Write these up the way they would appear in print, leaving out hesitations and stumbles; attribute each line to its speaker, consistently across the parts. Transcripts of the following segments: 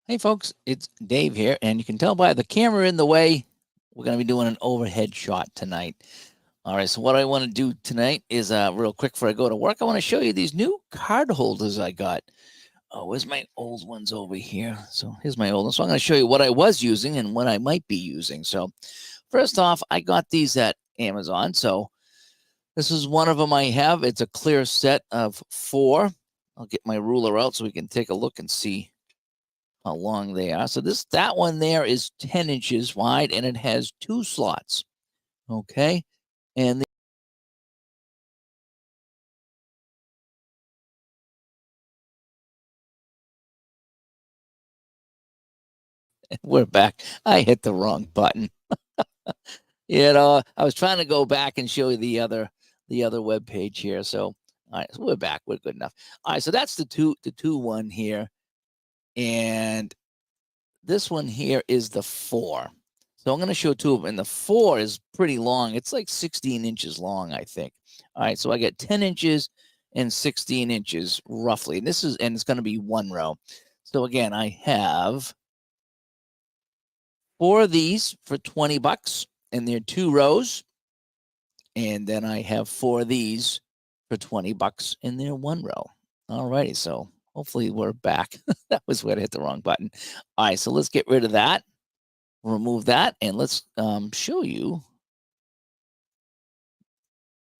Speaker 1: Hey folks, it's Dave here, and you can tell by the camera in the way, we're going to be doing an overhead shot tonight. All right, so what I want to do tonight is real quick before I go to work, I want to show you these new card holders I got. Oh, where's my old ones over here? So here's my old one. So I'm going to show you what I was using and what I might be using. So first off, I got these at Amazon. So this is one of them I have. It's a clear set of 4. I'll get my ruler out so we can take a look and see how long they are. So that one there is 10 inches wide, and it has 2 slots. Okay. And we're back. I hit the wrong button. I was trying to go back and show you the other web page here. So all right, so we're back. We're good enough. All right, so that's the two one here. And this one here is the 4. So I'm going to show 2 of them. And the 4 is pretty long. It's like 16 inches long, I think. All right, so I get 10 inches and 16 inches roughly. And it's going to be 1 row. So again, I have 4 of these for $20, and they're 2 rows. And then I have 4 of these for $20, and they're 1 row. All righty, so hopefully we're back. That was where I hit the wrong button. All right, so let's get rid of that. Remove that, and let's show you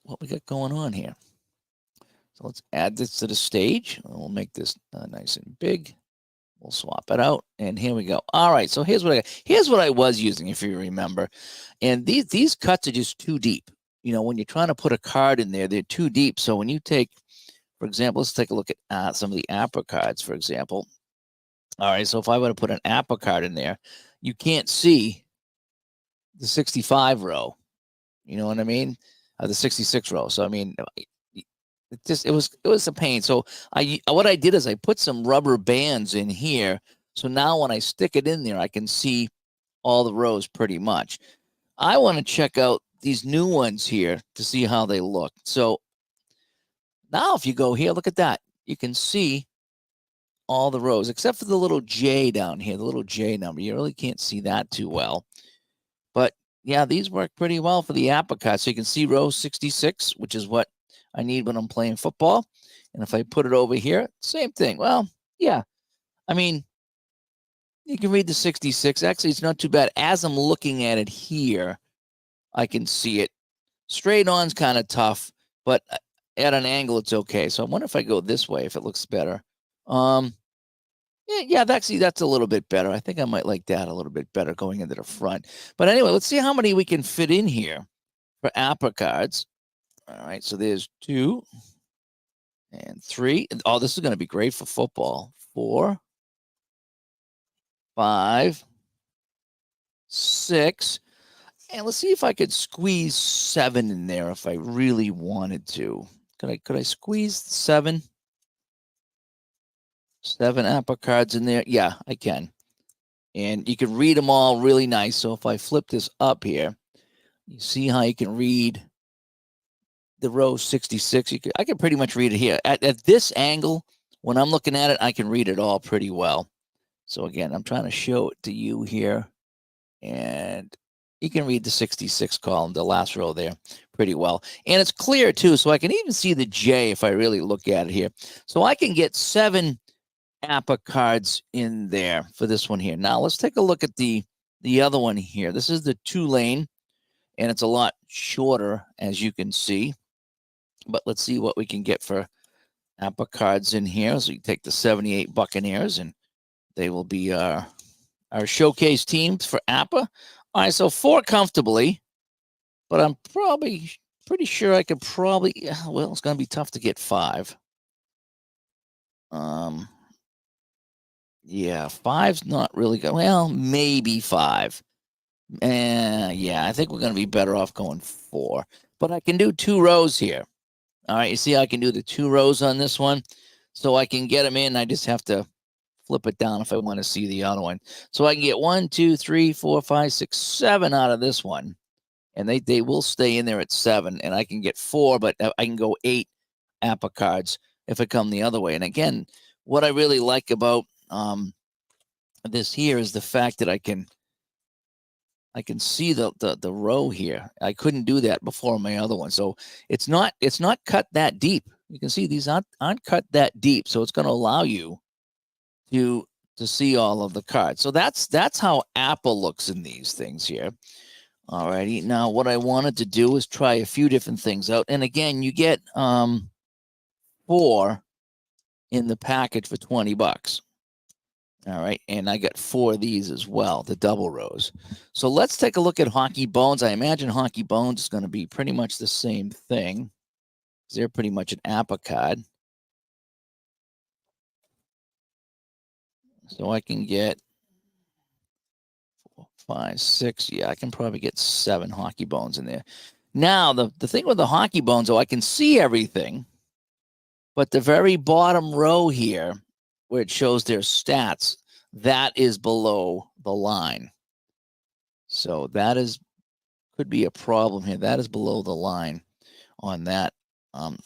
Speaker 1: what we got going on here. So let's add this to the stage. We'll make this nice and big. We'll swap it out, and here we go. All right, so here's what I was using, if you remember. And these cuts are just too deep. You know, when you're trying to put a card in there, they're too deep. So when you take, for example, let's take a look at some of the APA cards, for example. All right, so if I were to put an APA card in there, you can't see the 65 row. You know what I mean? The 66 row. So I mean, it was a pain. So what I did is I put some rubber bands in here. So now when I stick it in there, I can see all the rows pretty much. I want to check out these new ones here to see how they look. So now if you go here, look at that. You can see all the rows except for the little J down here, the little J number. You really can't see that too well. But yeah, these work pretty well for the apricot. So you can see row 66, which is what I need when I'm playing football. And if I put it over here, same thing. Well, yeah. I mean, you can read the 66. Actually, it's not too bad. As I'm looking at it here, I can see it. Straight on's kind of tough, but at an angle, it's okay. So I wonder if I go this way, if it looks better. Yeah, actually, that's a little bit better. I think I might like that a little bit better going into the front. But anyway, let's see how many we can fit in here for APA cards. All right, so there's 2 and 3. Oh, this is going to be great for football. 4, 5, 6. And let's see if I could squeeze 7 in there if I really wanted to. Could I squeeze 7? 7 APA cards in there? Yeah, I can. And you can read them all really nice. So if I flip this up here, you see how you can read the row 66. I can pretty much read it here. At this angle, when I'm looking at it, I can read it all pretty well. So again, I'm trying to show it to you here. And you can read the 66 column, the last row there, pretty well. And it's clear too, so I can even see the J if I really look at it here. So I can get 7 APA cards in there for this one here. Now let's take a look at the other one here. This is the 2-lane, and it's a lot shorter, as you can see. But let's see what we can get for APA cards in here. So you take the 78 Buccaneers, and they will be our showcase teams for APA. All right, so 4 comfortably, but I'm probably pretty sure I could probably, well, it's going to be tough to get 5. Yeah, 5's not really good. Well, maybe 5. Yeah, I think we're going to be better off going 4. But I can do 2 rows here. All right, you see I can do the 2 rows on this one. So I can get them in. I just have to flip it down if I want to see the other one. So I can get 1, 2, 3, 4, 5, 6, 7 out of this one. And they will stay in there at 7. And I can get 4, but I can go 8 APA cards if I come the other way. And again, what I really like about this here is the fact that I can see the row here. I couldn't do that before on my other one. So it's not cut that deep. You can see these aren't cut that deep. So it's going to allow you to see all of the cards. So that's how Apple looks in these things here. Alrighty. Now what I wanted to do is try a few different things out. And again, you get 4 in the package for $20. All right, and I got 4 of these as well, the double rows. So let's take a look at Hockey Bones. I imagine Hockey Bones is going to be pretty much the same thing. They're pretty much an APA card. So I can get 4, 5, 6. Yeah, I can probably get 7 Hockey Bones in there. Now, the thing with the Hockey Bones, I can see everything, but the very bottom row here, where it shows their stats, that is below the line. So that could be a problem here. That is below the line on that.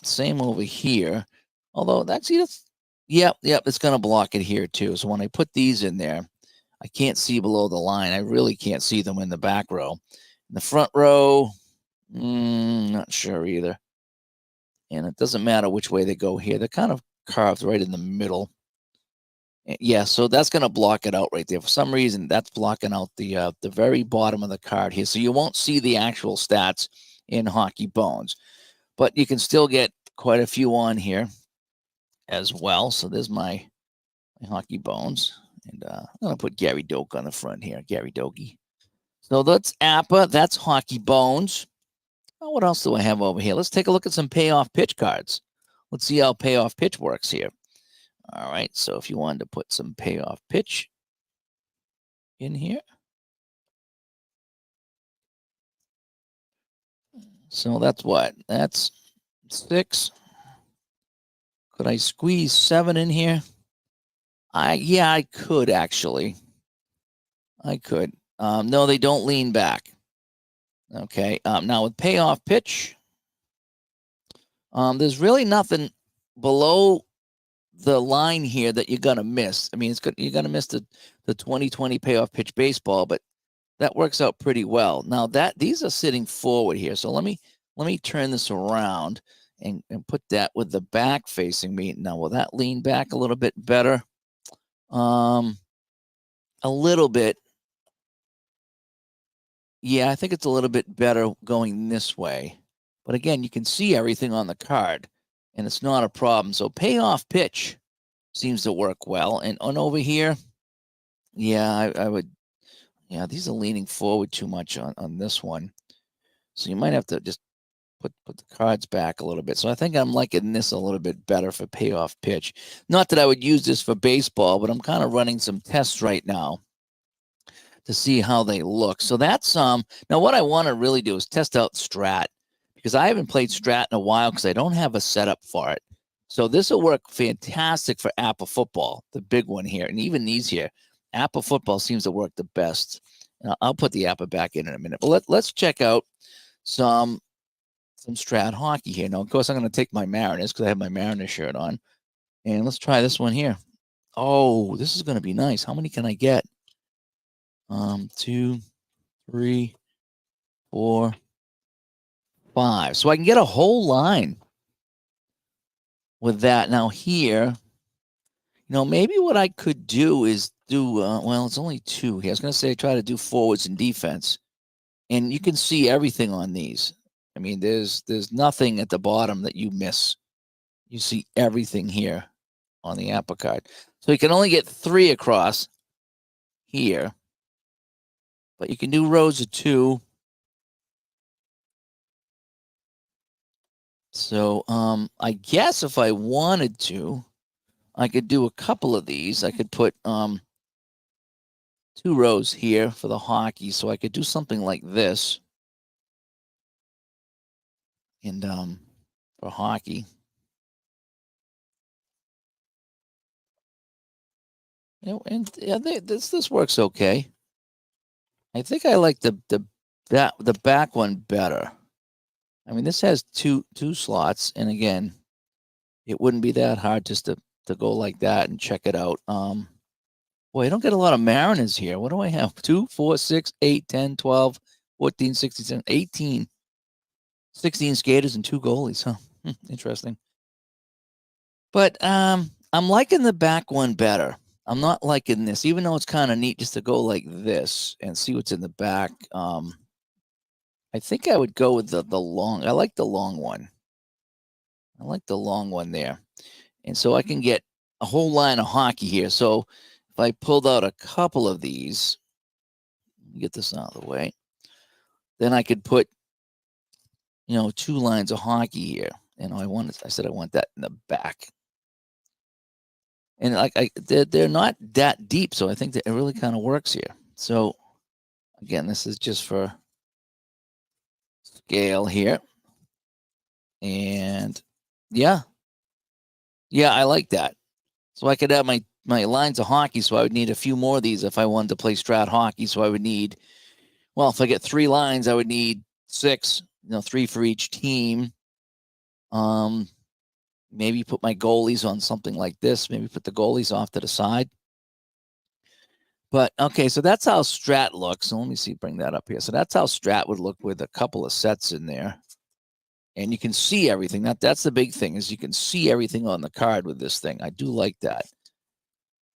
Speaker 1: Same over here. Although yep, it's going to block it here too. So when I put these in there, I can't see below the line. I really can't see them in the back row. In the front row, not sure either. And it doesn't matter which way they go here. They're kind of carved right in the middle. Yeah, so that's going to block it out right there. For some reason, that's blocking out the very bottom of the card here. So you won't see the actual stats in Hockey Bones. But you can still get quite a few on here as well. So there's my Hockey Bones. And I'm going to put Gary Doak on the front here. Gary Dokey. So that's APA. That's Hockey Bones. Oh, what else do I have over here? Let's take a look at some Payoff Pitch cards. Let's see how Payoff Pitch works here. All right, so if you wanted to put some Payoff Pitch in here. So that's what? That's 6. Could I squeeze 7 in here? Yeah, I could actually. I could. No, they don't lean back. Okay, now with Payoff Pitch, there's really nothing below the line here that you're gonna miss. I mean, you're gonna miss the 2020 Payoff Pitch baseball, but that works out pretty well. Now these are sitting forward here, so let me turn this around and put that with the back facing me. Now will that lean back a little bit better? A little bit. Yeah, I think it's a little bit better going this way. But again, you can see everything on the card, and it's not a problem. So Payoff Pitch seems to work well. And on over here, yeah, I would. Yeah, these are leaning forward too much on this one. So you might have to just put the cards back a little bit. So I think I'm liking this a little bit better for Payoff Pitch. Not that I would use this for baseball, but I'm kind of running some tests right now to see how they look. So that's now what I want to really do is test out Strat, because I haven't played Strat in a while because I don't have a setup for it. So this will work fantastic for Apple Football, the big one here, and even these here. Apple Football seems to work the best. And I'll put the Apple back in a minute. But let's check out some Strat Hockey here. Now, of course, I'm going to take my Mariners because I have my Mariners shirt on. And let's try this one here. Oh, this is going to be nice. How many can I get? 2, 3, 4, 5. So I can get a whole line with that. Now here, maybe what I could do is do, well, it's only 2 here. I was going to say try to do forwards and defense. And you can see everything on these. I mean, there's nothing at the bottom that you miss. You see everything here on the Apple card. So you can only get 3 across here. But you can do rows of 2. So I guess if I wanted to, I could do a couple of these. I could put 2 rows here for the hockey. So I could do something like this. And for hockey. And yeah, this works okay. I think I like the back one better. I mean, this has two slots, and again, it wouldn't be that hard just to go like that and check it out. Boy, I don't get a lot of Mariners here. What do I have? 2, 4, 6, 8, 10, 12, 14, 16, 17, 18, 16 skaters and 2 goalies, huh? Interesting. But I'm liking the back one better. I'm not liking this, even though it's kind of neat just to go like this and see what's in the back. I think I would go with the long. I like the long one. I like the long one there. And so I can get a whole line of hockey here. So if I pulled out a couple of these, get this out of the way, then I could put, 2 lines of hockey here. I said I want that in the back. And they're not that deep, so I think that it really kind of works here. So again, this is just for scale here. And yeah, I like that. So I could have my lines of hockey, so I would need a few more of these if I wanted to play Strat Hockey. So I would need, well, if I get 3 lines, I would need 6, 3 for each team. Maybe put my goalies on something like this. Maybe put the goalies off to the side. But okay, so that's how Strat looks. So let me see, bring that up here. So that's how Strat would look with a couple of sets in there. And you can see everything. That's the big thing, is you can see everything on the card with this thing. I do like that.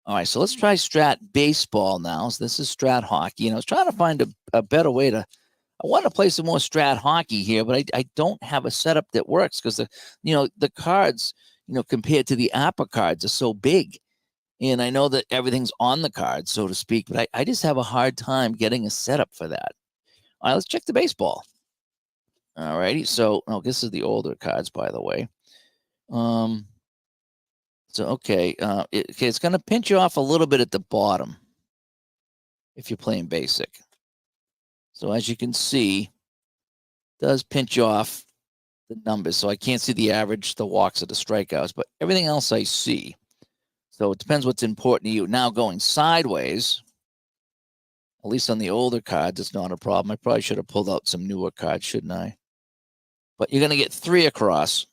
Speaker 1: All right, so let's try Strat Baseball now. So this is Strat Hockey. I was trying to find a better way to, I want to play some more Strat Hockey here, but I don't have a setup that works because the cards, compared to the APA cards are so big. And I know that everything's on the card, so to speak, but I just have a hard time getting a setup for that. All right, let's check the baseball. All righty. So, this is the older cards, by the way. So, okay. It's going to pinch you off a little bit at the bottom if you're playing basic. So, as you can see, it does pinch off the numbers. So, I can't see the average, the walks, or the strikeouts, but everything else I see. So, it depends what's important to you. Now, going sideways, at least on the older cards, it's not a problem. I probably should have pulled out some newer cards, shouldn't I? But you're going to get 3 across.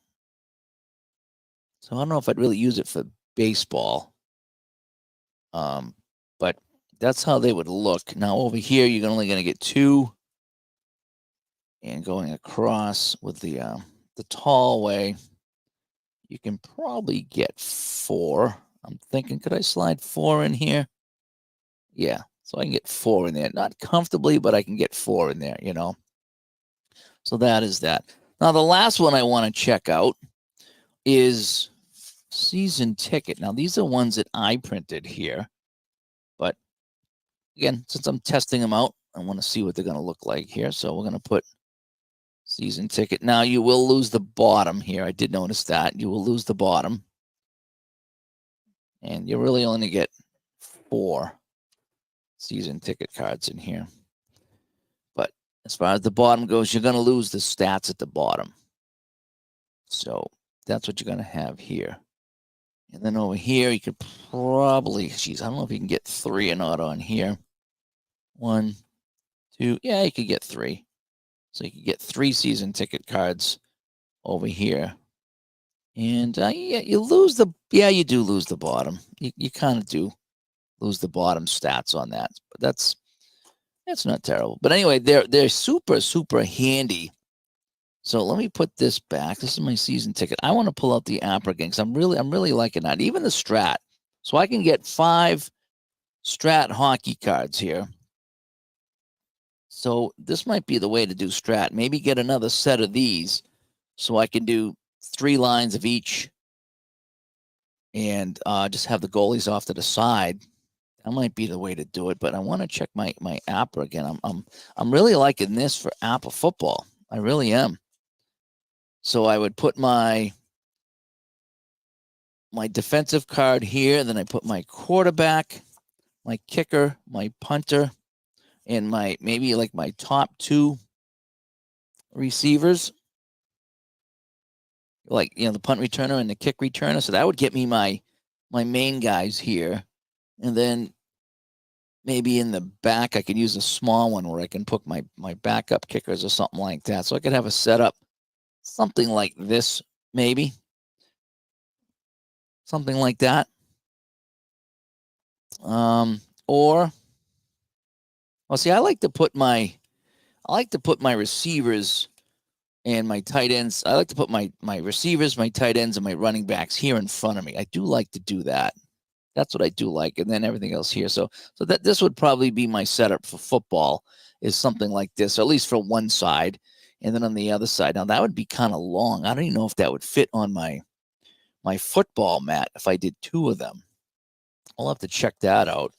Speaker 1: So I don't know if I'd really use it for baseball. But that's how they would look. Now over here, you're only going to get 2. And going across with the tall way, you can probably get 4. I'm thinking, could I slide 4 in here? Yeah, so I can get 4 in there. Not comfortably, but I can get 4 in there, So that is that. Now, the last one I want to check out is season ticket. Now, these are ones that I printed here. But, again, since I'm testing them out, I want to see what they're going to look like here. So we're going to put season ticket. Now, you will lose the bottom here. I did notice that. You will lose the bottom. And you really only get 4 season ticket cards in here. But as far as the bottom goes, you're going to lose the stats at the bottom. So that's what you're going to have here. And then over here, you could probably, I don't know if you can get 3 or not on here. 1, 2, yeah, you could get 3. So you could get 3 season ticket cards over here. And yeah, you do lose the bottom. You kind of do lose the bottom stats on that. But that's not terrible. But anyway, they're super, super handy. So let me put this back. This is my season ticket. I want to pull out the app again because I'm really liking that. Even the Strat. So I can get 5 Strat hockey cards here. So this might be the way to do Strat. Maybe get another set of these so I can do 3 lines of each and just have the goalies off to the side. That might be the way to do it. But I want to check my app again. I'm really liking this for app of football. I really am. So I would put my defensive card here. Then I put my quarterback, my kicker, my punter, and maybe like my top 2 receivers. Like, the punt returner and the kick returner. So that would get me my main guys here. And then maybe in the back, I could use a small one where I can put my backup kickers or something like that. So I could have a setup, something like this, maybe. Something like that. Or, well, see, I like to put my receivers and my tight ends. I like to put my receivers, my tight ends, and my running backs here in front of me. I do like to do that. That's what I do like, and then everything else here. So that this would probably be my setup for football, is something like this, or at least for one side, and then on the other side. Now that would be kind of long. I don't even know if that would fit on my football mat if I did two of them. I'll have to check that out.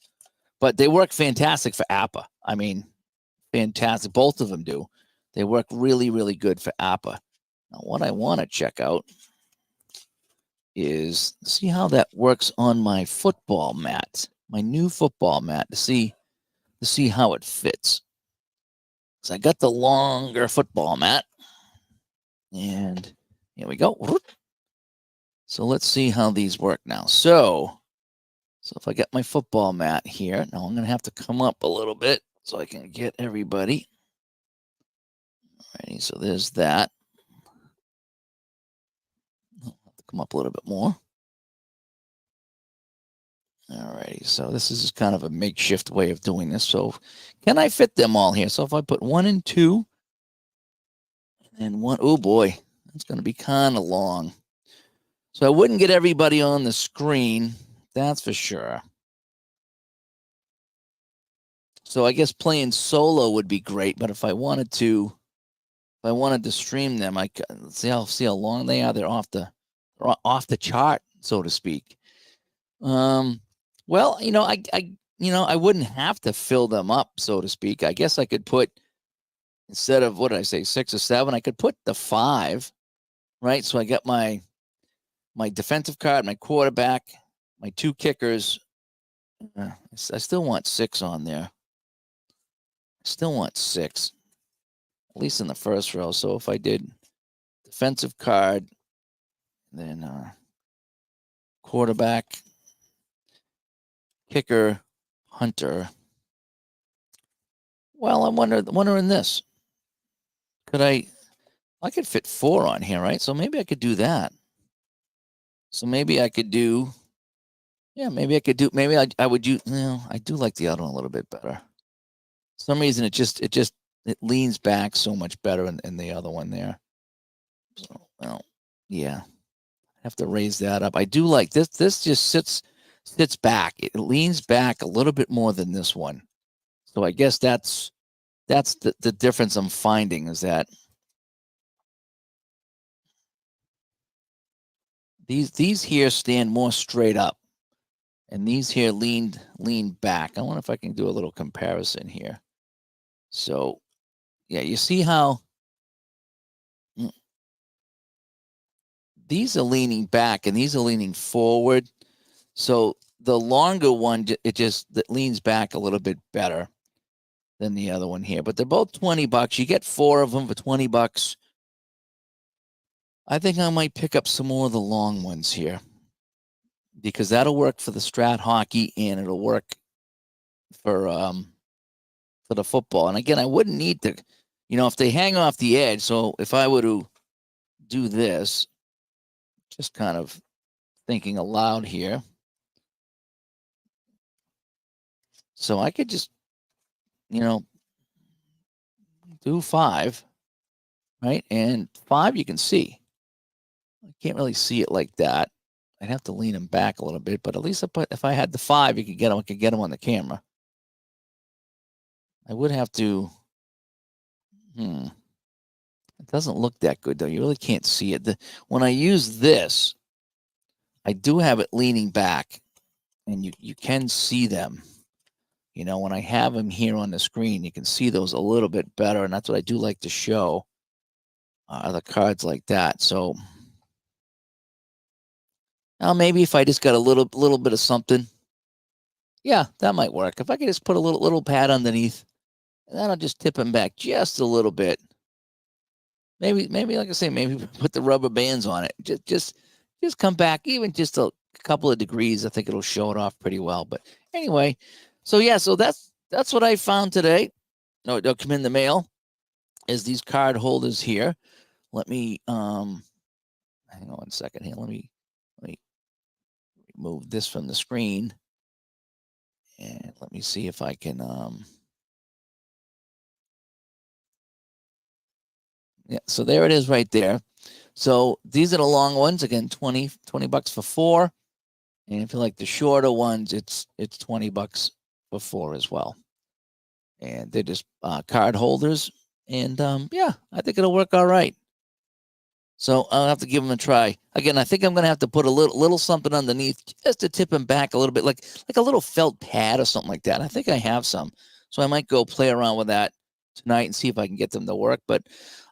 Speaker 1: But they work fantastic for APA. I mean, fantastic. Both of them do. They work really, really good for APA. Now, what I want to check out is see how that works on my football mat, my new football mat, to see how it fits. So I got the longer football mat, and here we go. So let's see how these work now. So if I get my football mat here, now I'm going to have to come up a little bit so I can get everybody. Alrighty, so there's that. I'll have to come up a little bit more. Alrighty, so this is kind of a makeshift way of doing this. So can I fit them all here? So if I put 1 and 2, and one, oh boy, that's going to be kind of long. So I wouldn't get everybody on the screen, that's for sure. So I guess playing solo would be great, but if I wanted to stream them, I could see how long they are. They're off the chart, so to speak. Well, I wouldn't have to fill them up, so to speak. I guess I could put, instead of, what did I say, 6 or 7, I could put the 5, right? So I got my defensive card, my quarterback, my 2 kickers. I still want 6 on there. I still want 6, at least in the first row. So if I did defensive card, then quarterback, kicker, hunter. Well, I'm wondering this. I could fit 4 on here, right? So maybe I could do that. So maybe I could do, maybe I would do, I do like the other one a little bit better. For some reason it leans back so much better in the other one there. So, well, yeah. I have to raise that up. I do like this. This just sits back. It leans back a little bit more than this one. So I guess that's the difference I'm finding, is that these here stand more straight up, and these here lean back. I wonder if I can do a little comparison here. So, yeah, you see how these are leaning back and these are leaning forward. So the longer one, that leans back a little bit better than the other one here. But they're both $20. You get 4 of them for $20. I think I might pick up some more of the long ones here, because that'll work for the Strat Hockey and it'll work for the football. And again, I wouldn't need to, if they hang off the edge. So if I were to do this, just kind of thinking aloud here. So I could just, do 5, right? And 5 you can see. I can't really see it like that. I'd have to lean them back a little bit, but at least if I had the 5, you could get them. I could get them on the camera. I would have to. It doesn't look that good though. You really can't see it. When I use this, I do have it leaning back, and you can see them. When I have them here on the screen, you can see those a little bit better, and that's what I do like to show. The cards like that. So now maybe if I just got a little bit of something, yeah, that might work. If I could just put a little pad underneath, and then I'll just tip them back just a little bit. Maybe like I say, maybe put the rubber bands on it. Just come back even just a couple of degrees. I think it'll show it off pretty well. But anyway, so yeah, so that's what I found today. No, they'll come in the mail. Is these card holders here? Let me hang on 1 second here. Let me remove this from the screen. And let me see if I can, yeah, so there it is right there. So these are the long ones. Again, 20 bucks for 4. And if you like the shorter ones, it's 20 bucks for 4 as well. And they're just card holders. And yeah, I think it'll work all right. So I'll have to give them a try. Again, I think I'm going to have to put a little something underneath just to tip them back a little bit, like a little felt pad or something like that. I think I have some. So I might go play around with that tonight and see if I can get them to work. But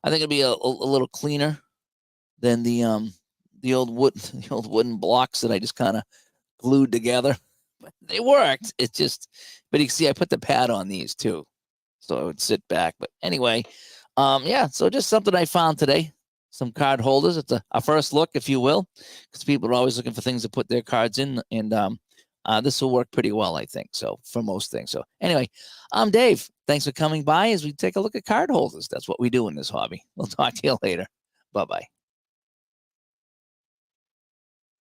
Speaker 1: I think it'll be a little cleaner than the old wooden blocks that I just kind of glued together. But they worked. It's just, but you can see I put the pad on these too, so it would sit back. But anyway, yeah. So just something I found today. Some card holders. It's a first look, if you will, because people are always looking for things to put their cards in, and this will work pretty well, I think. So for most things. So anyway, I'm Dave. Thanks for coming by as we take a look at card holders. That's what we do in this hobby. We'll talk to you later. Bye-bye.